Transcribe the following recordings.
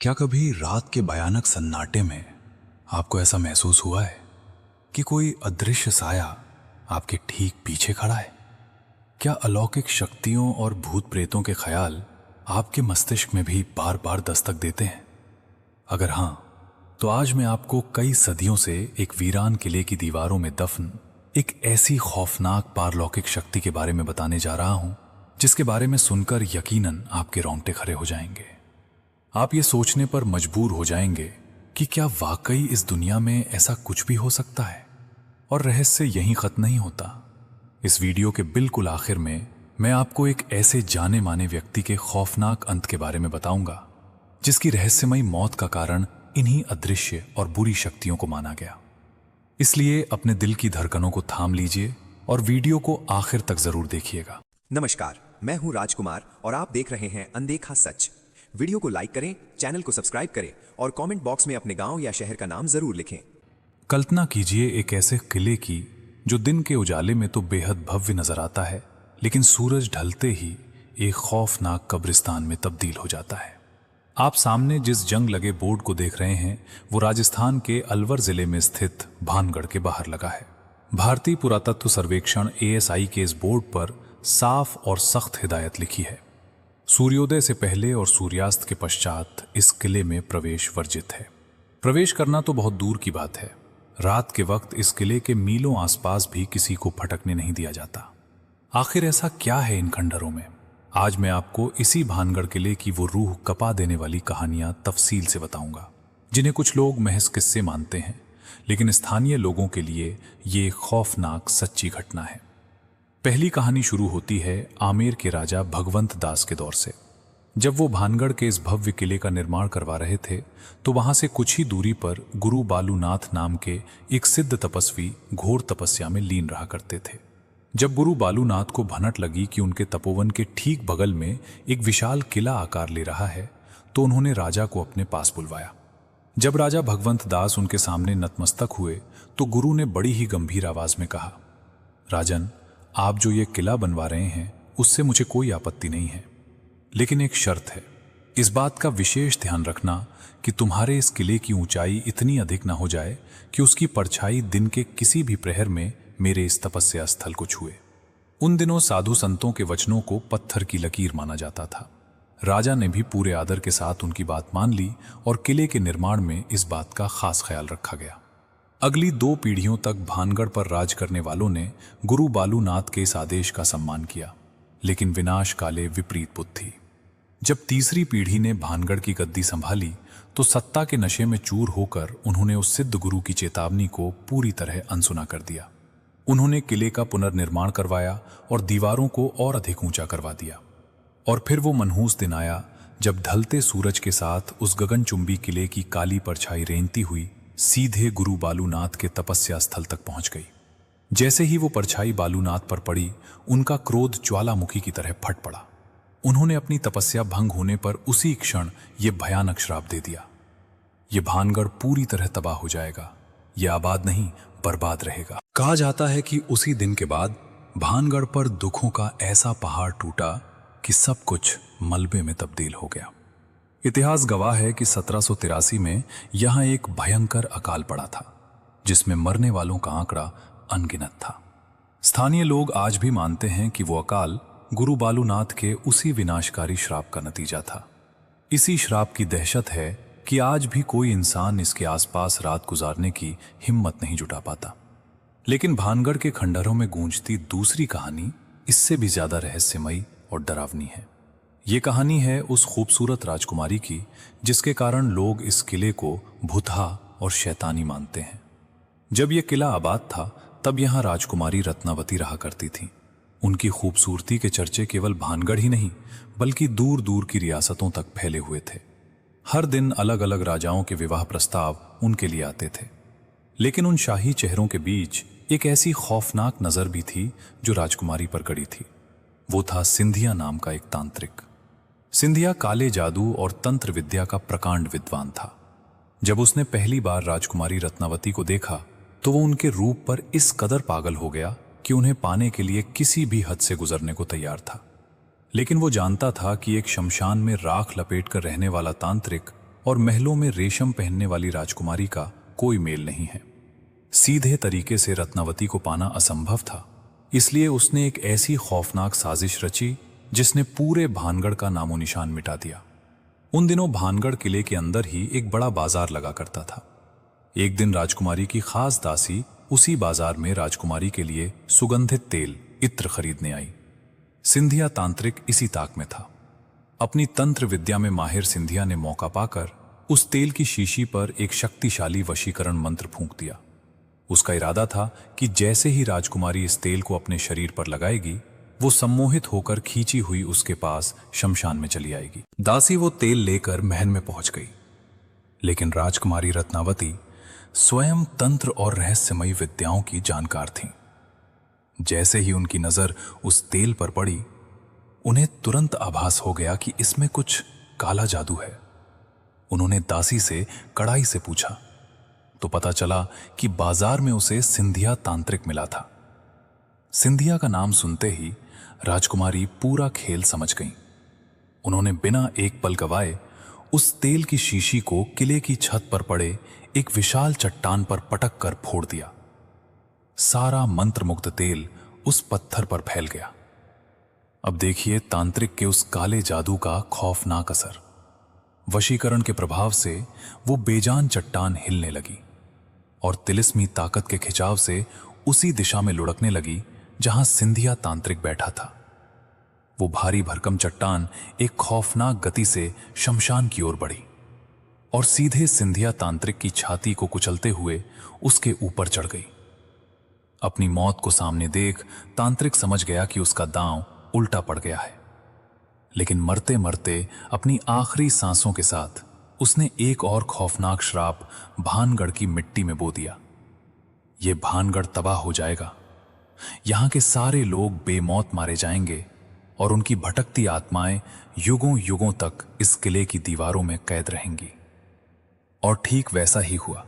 क्या कभी रात के भयानक सन्नाटे में आपको ऐसा महसूस हुआ है कि कोई अदृश्य साया आपके ठीक पीछे खड़ा है? क्या अलौकिक शक्तियों और भूत प्रेतों के ख्याल आपके मस्तिष्क में भी बार बार दस्तक देते हैं? अगर हां, तो आज मैं आपको कई सदियों से एक वीरान किले की दीवारों में दफन एक ऐसी खौफनाक पारलौकिक शक्ति के बारे में बताने जा रहा हूं, जिसके बारे में सुनकर यकीनन आपके रोंगटे खड़े हो जाएंगे। आप ये सोचने पर मजबूर हो जाएंगे कि क्या वाकई इस दुनिया में ऐसा कुछ भी हो सकता है? और रहस्य यहीं खत्म नहीं होता। इस वीडियो के बिल्कुल आखिर में मैं आपको एक ऐसे जाने माने व्यक्ति के खौफनाक अंत के बारे में बताऊंगा, जिसकी रहस्यमयी मौत का कारण इन्हीं अदृश्य और बुरी शक्तियों को माना गया। इसलिए अपने दिल की धड़कनों को थाम लीजिए और वीडियो को आखिर तक जरूर देखिएगा। नमस्कार, मैं हूं राजकुमार और आप देख रहे हैं अनदेखा सच। वीडियो को लाइक करें, चैनल को सब्सक्राइब करें और कमेंट बॉक्स में अपने गांव या शहर का नाम जरूर लिखें। कल्पना कीजिए एक ऐसे किले की जो दिन के उजाले में तो बेहद भव्य नजर आता है, लेकिन सूरज ढलते ही एक खौफनाक कब्रिस्तान में तब्दील हो जाता है। आप सामने जिस जंग लगे बोर्ड को देख रहे हैं, वो राजस्थान के अलवर जिले में स्थित भानगढ़ के बाहर लगा है। भारतीय पुरातत्व सर्वेक्षण ASI के इस बोर्ड पर साफ और सख्त हिदायत लिखी है। सूर्योदय से पहले और सूर्यास्त के पश्चात इस किले में प्रवेश वर्जित है। प्रवेश करना तो बहुत दूर की बात है, रात के वक्त इस किले के मीलों आसपास भी किसी को फटकने नहीं दिया जाता। आखिर ऐसा क्या है इन खंडरों में? आज मैं आपको इसी भानगढ़ किले की वो रूह कपा देने वाली कहानियां तफसील से बताऊंगा, जिन्हें कुछ लोग महज किस्से मानते हैं, लेकिन स्थानीय लोगों के लिए ये खौफनाक सच्ची घटना है। पहली कहानी शुरू होती है आमेर के राजा भगवंत दास के दौर से। जब वो भानगढ़ के इस भव्य किले का निर्माण करवा रहे थे, तो वहां से कुछ ही दूरी पर गुरु बालूनाथ नाम के एक सिद्ध तपस्वी घोर तपस्या में लीन रहा करते थे। जब गुरु बालूनाथ को भनक लगी कि उनके तपोवन के ठीक बगल में एक विशाल किला आकार ले रहा है, तो उन्होंने राजा को अपने पास बुलवाया। जब राजा भगवंत दास उनके सामने नतमस्तक हुए, तो गुरु ने बड़ी ही गंभीर आवाज में कहा, राजन, आप जो ये किला बनवा रहे हैं उससे मुझे कोई आपत्ति नहीं है, लेकिन एक शर्त है। इस बात का विशेष ध्यान रखना कि तुम्हारे इस किले की ऊंचाई इतनी अधिक ना हो जाए कि उसकी परछाई दिन के किसी भी प्रहर में मेरे इस तपस्या स्थल को छुए। उन दिनों साधु संतों के वचनों को पत्थर की लकीर माना जाता था। राजा ने भी पूरे आदर के साथ उनकी बात मान ली और किले के निर्माण में इस बात का खास ख्याल रखा गया। अगली 2 पीढ़ियों तक भानगढ़ पर राज करने वालों ने गुरु बालूनाथ के इस आदेश का सम्मान किया, लेकिन विनाश काले विपरीत बुद्धि। जब तीसरी पीढ़ी ने भानगढ़ की गद्दी संभाली, तो सत्ता के नशे में चूर होकर उन्होंने उस सिद्ध गुरु की चेतावनी को पूरी तरह अनसुना कर दिया। उन्होंने किले का पुनर्निर्माण करवाया और दीवारों को और अधिक ऊंचा करवा दिया। और फिर वो मनहूस दिन आया जब ढलते सूरज के साथ उस गगनचुंबी किले की काली परछाई रेंगती हुई सीधे गुरु बालूनाथ के तपस्या स्थल तक पहुंच गई। जैसे ही वो परछाई बालूनाथ पर पड़ी, उनका क्रोध ज्वालामुखी की तरह फट पड़ा। उन्होंने अपनी तपस्या भंग होने पर उसी क्षण ये भयानक श्राप दे दिया, ये भानगढ़ पूरी तरह तबाह हो जाएगा, ये आबाद नहीं बर्बाद रहेगा। कहा जाता है कि उसी दिन के बाद भानगढ़ पर दुखों का ऐसा पहाड़ टूटा कि सब कुछ मलबे में तब्दील हो गया। इतिहास गवाह है कि 1783 में यहां एक भयंकर अकाल पड़ा था, जिसमें मरने वालों का आंकड़ा अनगिनत था। स्थानीय लोग आज भी मानते हैं कि वो अकाल गुरु बालूनाथ के उसी विनाशकारी श्राप का नतीजा था। इसी श्राप की दहशत है कि आज भी कोई इंसान इसके आसपास रात गुजारने की हिम्मत नहीं जुटा पाता। लेकिन भानगढ़ के खंडहरों में गूंजती दूसरी कहानी इससे भी ज्यादा रहस्यमयी और डरावनी है। ये कहानी है उस खूबसूरत राजकुमारी की, जिसके कारण लोग इस किले को भुतहा और शैतानी मानते हैं। जब यह किला आबाद था, तब यहाँ राजकुमारी रत्नावती रहा करती थी। उनकी खूबसूरती के चर्चे केवल भानगढ़ ही नहीं, बल्कि दूर दूर की रियासतों तक फैले हुए थे। हर दिन अलग अलग राजाओं के विवाह प्रस्ताव उनके लिए आते थे। लेकिन उन शाही चेहरों के बीच एक ऐसी खौफनाक नजर भी थी जो राजकुमारी पर गड़ी थी। वो था सिंधिया नाम का एक तांत्रिक। सिंधिया काले जादू और तंत्र विद्या का प्रकांड विद्वान था। जब उसने पहली बार राजकुमारी रत्नावती को देखा, तो वो उनके रूप पर इस कदर पागल हो गया कि उन्हें पाने के लिए किसी भी हद से गुजरने को तैयार था। लेकिन वो जानता था कि एक शमशान में राख लपेट कर रहने वाला तांत्रिक और महलों में रेशम पहनने वाली राजकुमारी का कोई मेल नहीं है। सीधे तरीके से रत्नावती को पाना असंभव था, इसलिए उसने एक ऐसी खौफनाक साजिश रची जिसने पूरे भानगढ़ का नामो निशान मिटा दिया। उन दिनों भानगढ़ किले के अंदर ही एक बड़ा बाजार लगा करता था। एक दिन राजकुमारी की खास दासी उसी बाजार में राजकुमारी के लिए सुगंधित तेल इत्र खरीदने आई। सिंधिया तांत्रिक इसी ताक में था। अपनी तंत्र विद्या में माहिर सिंधिया ने मौका पाकर उस तेल की शीशी पर एक शक्तिशाली वशीकरण मंत्र फूंक दिया। उसका इरादा था कि जैसे ही राजकुमारी इस तेल को अपने शरीर पर लगाएगी, वो सम्मोहित होकर खींची हुई उसके पास शमशान में चली आएगी। दासी वो तेल लेकर महल में पहुंच गई, लेकिन राजकुमारी रत्नावती स्वयं तंत्र और रहस्यमयी विद्याओं की जानकार थीं। जैसे ही उनकी नजर उस तेल पर पड़ी, उन्हें तुरंत आभास हो गया कि इसमें कुछ काला जादू है। उन्होंने दासी से कड़ाई से पूछा तो पता चला कि बाजार में उसे सिंधिया तांत्रिक मिला था। सिंधिया का नाम सुनते ही राजकुमारी पूरा खेल समझ गईं। उन्होंने बिना एक पल गवाए उस तेल की शीशी को किले की छत पर पड़े एक विशाल चट्टान पर पटक कर फोड़ दिया। सारा मंत्रमुग्ध तेल उस पत्थर पर फैल गया। अब देखिए तांत्रिक के उस काले जादू का खौफनाक असर। वशीकरण के प्रभाव से वो बेजान चट्टान हिलने लगी और तिलिस्मी ताकत के खिंचाव से उसी दिशा में लुढ़कने लगी जहां सिंधिया तांत्रिक बैठा था। वो भारी भरकम चट्टान एक खौफनाक गति से शमशान की ओर बढ़ी और सीधे सिंधिया तांत्रिक की छाती को कुचलते हुए उसके ऊपर चढ़ गई। अपनी मौत को सामने देख तांत्रिक समझ गया कि उसका दांव उल्टा पड़ गया है, लेकिन मरते मरते अपनी आखिरी सांसों के साथ उसने एक और खौफनाक श्राप भानगढ़ की मिट्टी में बो दिया। ये भानगढ़ तबाह हो जाएगा, यहां के सारे लोग बेमौत मारे जाएंगे और उनकी भटकती आत्माएं युगों युगों तक इस किले की दीवारों में कैद रहेंगी। और ठीक वैसा ही हुआ।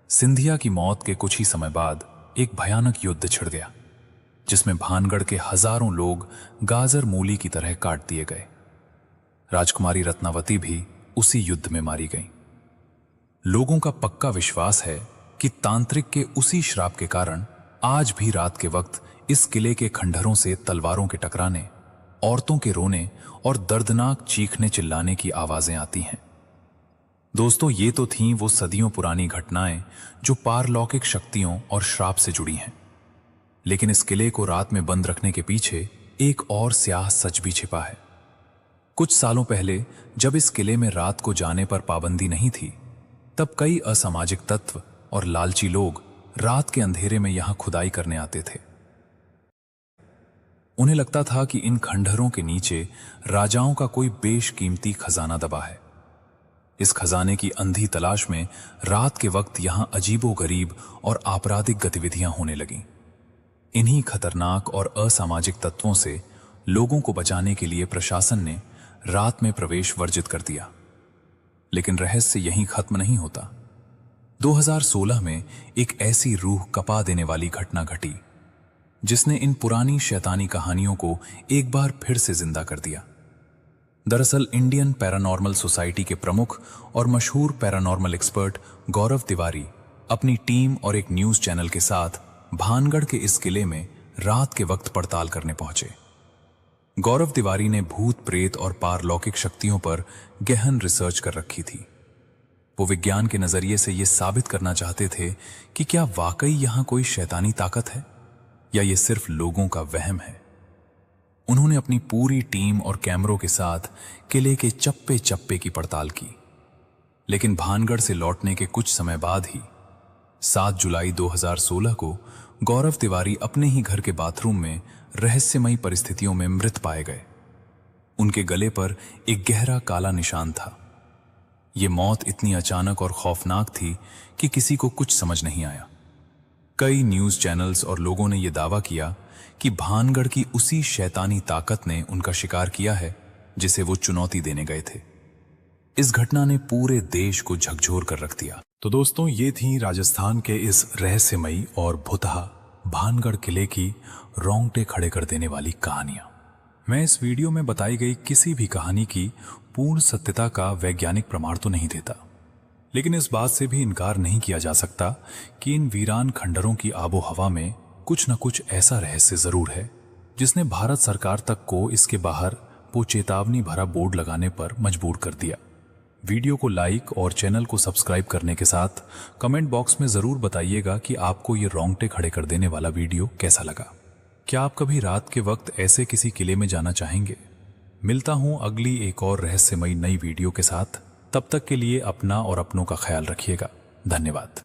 सिंधिया की मौत के कुछ ही समय बाद एक भयानक युद्ध छिड़ गया, जिसमें भानगढ़ के हजारों लोग गाजर मूली की तरह काट दिए गए। राजकुमारी रत्नावती भी उसी युद्ध में मारी गई। लोगों का पक्का विश्वास है कि तांत्रिक के उसी श्राप के कारण आज भी रात के वक्त इस किले के खंडहरों से तलवारों के टकराने, औरतों के रोने और दर्दनाक चीखने चिल्लाने की आवाजें आती हैं। दोस्तों, ये तो थीं वो सदियों पुरानी घटनाएं जो पारलौकिक शक्तियों और श्राप से जुड़ी हैं। लेकिन इस किले को रात में बंद रखने के पीछे एक और स्याह सच भी छिपा है। कुछ सालों पहले जब इस किले में रात को जाने पर पाबंदी नहीं थी, तब कई असामाजिक तत्व और लालची लोग रात के अंधेरे में यहां खुदाई करने आते थे। उन्हें लगता था कि इन खंडहरों के नीचे राजाओं का कोई बेशकीमती खजाना दबा है। इस खजाने की अंधी तलाश में रात के वक्त यहां अजीबोगरीब और आपराधिक गतिविधियां होने लगीं। इन्हीं खतरनाक और असामाजिक तत्वों से लोगों को बचाने के लिए प्रशासन ने रात में प्रवेश वर्जित कर दिया। लेकिन रहस्य यहीं खत्म नहीं होता। 2016 में एक ऐसी रूह कपा देने वाली घटना घटी जिसने इन पुरानी शैतानी कहानियों को एक बार फिर से जिंदा कर दिया। दरअसल इंडियन पैरानॉर्मल सोसाइटी के प्रमुख और मशहूर पैरानॉर्मल एक्सपर्ट गौरव तिवारी अपनी टीम और एक न्यूज चैनल के साथ भानगढ़ के इस किले में रात के वक्त पड़ताल करने पहुंचे। गौरव तिवारी ने भूत प्रेत और पारलौकिक शक्तियों पर गहन रिसर्च कर रखी थी। वो विज्ञान के नजरिए से ये साबित करना चाहते थे कि क्या वाकई यहां कोई शैतानी ताकत है या ये सिर्फ लोगों का वहम है। उन्होंने अपनी पूरी टीम और कैमरों के साथ किले के चप्पे चप्पे की पड़ताल की। लेकिन भानगढ़ से लौटने के कुछ समय बाद ही 7 जुलाई 2016 को गौरव तिवारी अपने ही घर के बाथरूम में रहस्यमयी परिस्थितियों में मृत पाए गए। उनके गले पर एक गहरा काला निशान था। ये मौत इतनी अचानक और खौफनाक थी कि किसी को कुछ समझ नहीं आया। कई न्यूज चैनल्स और लोगों ने यह दावा किया कि भानगढ़ की उसी शैतानी ताकत ने उनका शिकार किया है जिसे वो चुनौती देने गए थे। इस घटना ने पूरे देश को झकझोर कर रख दिया। तो दोस्तों, ये थी राजस्थान के इस रहस्यमयी और भुतहा भानगढ़ किले की रोंगटे खड़े कर देने वाली कहानियां। मैं इस वीडियो में बताई गई किसी भी कहानी की पूर्ण सत्यता का वैज्ञानिक प्रमाण तो नहीं देता, लेकिन इस बात से भी इनकार नहीं किया जा सकता कि इन वीरान खंडरों की आबो हवा में कुछ न कुछ ऐसा रहस्य जरूर है जिसने भारत सरकार तक को इसके बाहर वो चेतावनी भरा बोर्ड लगाने पर मजबूर कर दिया। वीडियो को लाइक और चैनल को सब्सक्राइब करने के साथ कमेंट बॉक्स में जरूर बताइएगा कि आपको ये रोंगटे खड़े कर देने वाला वीडियो कैसा लगा। क्या आप कभी रात के वक्त ऐसे किसी किले में जाना चाहेंगे? मिलता हूं अगली एक और रहस्यमयी नई वीडियो के साथ। तब तक के लिए अपना और अपनों का ख्याल रखिएगा। धन्यवाद।